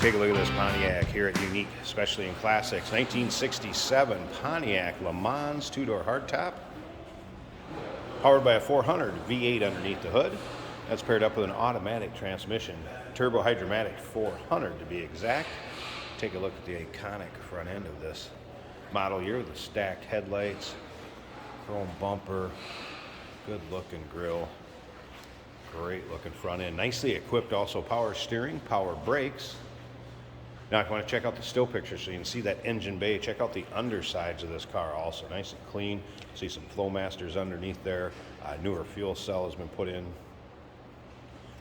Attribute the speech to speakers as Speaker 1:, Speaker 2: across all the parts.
Speaker 1: Take a look at this Pontiac here at Unique, especially in Classics. 1967 Pontiac LeMans two-door hardtop. Powered by a 400 V8 underneath the hood. That's paired up with an automatic transmission. Turbo Hydromatic 400 to be exact. Take a look at the iconic front end of this model year with the stacked headlights, chrome bumper, good looking grille, great looking front end. Nicely equipped also power steering, power brakes. Now if you want to check out the still picture so you can see that engine bay, check out the undersides of this car also. Nice and clean. See some Flowmasters underneath there. Newer fuel cell has been put in.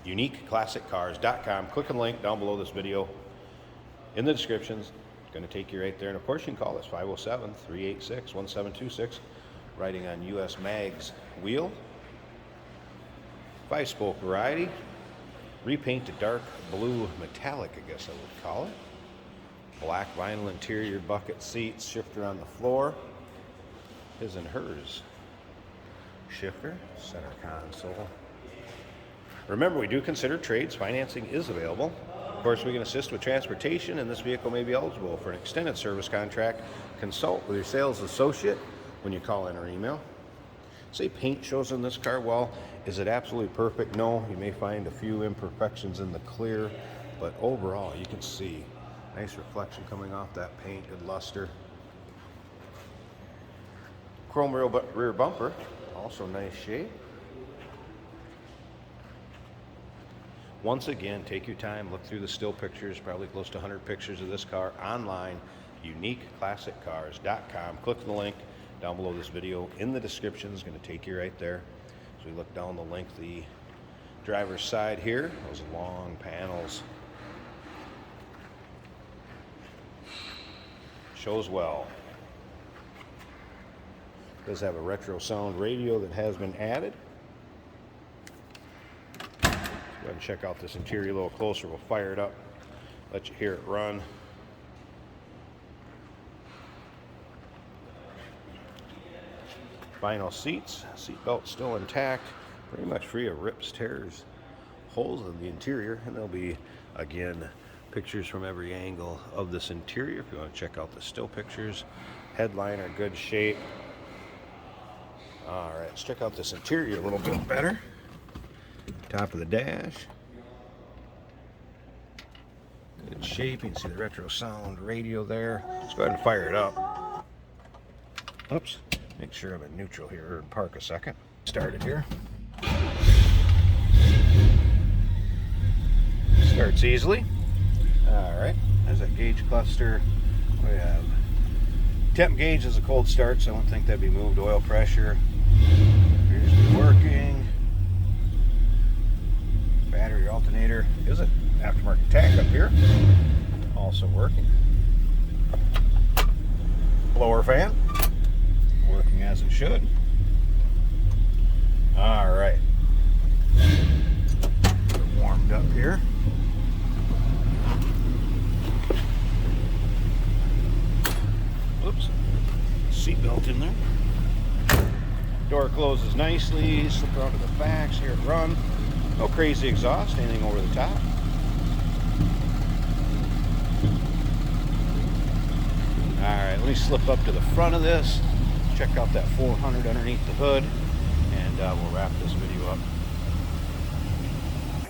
Speaker 1: UniqueClassicCars.com. Click on the link down below this video in the descriptions. It's going to take you right there. And of course you can call us 507-386-1726. Riding on US Mag's wheel. 5-spoke variety. Repaint to dark blue metallic, I guess I would call it. Black vinyl interior, bucket seats, shifter on the floor. His and hers. Shifter, center console. Remember, we do consider trades. Financing is available. Of course, we can assist with transportation, and this vehicle may be eligible for an extended service contract. Consult with your sales associate when you call in or email. Say paint shows in this car. Well, is it absolutely perfect? No. You may find a few imperfections in the clear, but overall, you can see nice reflection coming off that paint, good luster. Chrome rear bumper, also nice shape. Once again, take your time, look through the still pictures, probably close to 100 pictures of this car online, UniqueClassicCars.com. Click on the link down below this video in the description. Is going to take you right there. As we look down the length of the driver's side here, those long panels. Shows well. Does have a retro sound radio that has been added. Go ahead and check out this interior a little closer. We'll fire it up, let you hear it run. Vinyl seats, seat belt still intact, pretty much free of rips, tears, holes in the interior, and there'll be, again, pictures from every angle of this interior if you want to check out the still pictures. Headliner, good shape. All right, let's check out this interior a little bit better. Top of the dash. Good shape. You can see the retro sound radio there. Let's go ahead and fire it up. Oops. Make sure I'm in neutral here and park a second. Start it here. Starts easily. All right. There's that gauge cluster. We have temp gauge is a cold start, so I don't think that'd be moved. Oil pressure appears to be working. Battery alternator is an aftermarket tach up here. Also working. Blower fan. Working as it should. All right. Warmed up here. Oops. Seatbelt in there. Door closes nicely. Slip around to the facts. Hear it run. No crazy exhaust. Anything over the top. All right. Let me slip up to the front of this. Check out that 400 underneath the hood, and we'll wrap this video up.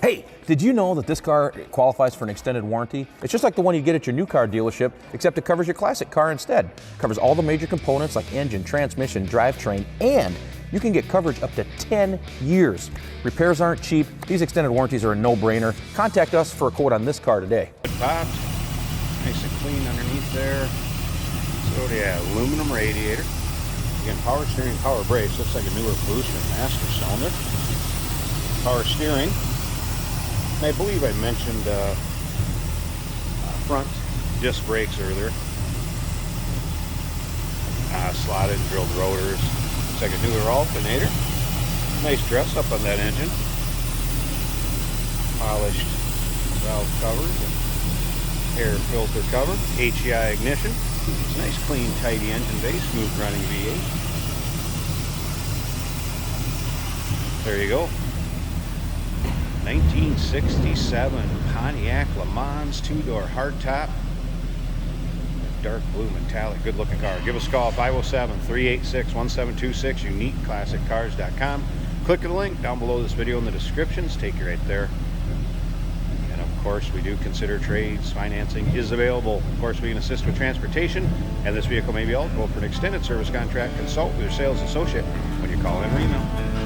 Speaker 2: Hey, did you know that this car qualifies for an extended warranty? It's just like the one you get at your new car dealership, except it covers your classic car instead. It covers all the major components like engine, transmission, drivetrain, and you can get coverage up to 10 years. Repairs aren't cheap. These extended warranties are a no-brainer. Contact us for a quote on this car today.
Speaker 1: Popped, nice and clean underneath there. So yeah, aluminum radiator. Again, power steering, power brakes. Looks like a newer booster master cylinder. Power steering. And I believe I mentioned front disc brakes earlier. Slotted and drilled rotors. Looks like a newer alternator. Nice dress up on that engine. Polished valve covers. Air filter cover. HEI ignition. It's a nice, clean, tidy engine base, smooth running V8. There you go. 1967 Pontiac LeMans 2-door hardtop. Dark blue metallic, good looking car. Give us a call, 507-386-1726, uniqueclassiccars.com. Click the link down below this video in the descriptions, take you right there. And of course, we do consider trades. Financing is available. Of course, we can assist with transportation, and this vehicle may be eligible for an extended service contract. Consult with your sales associate when you call in or email.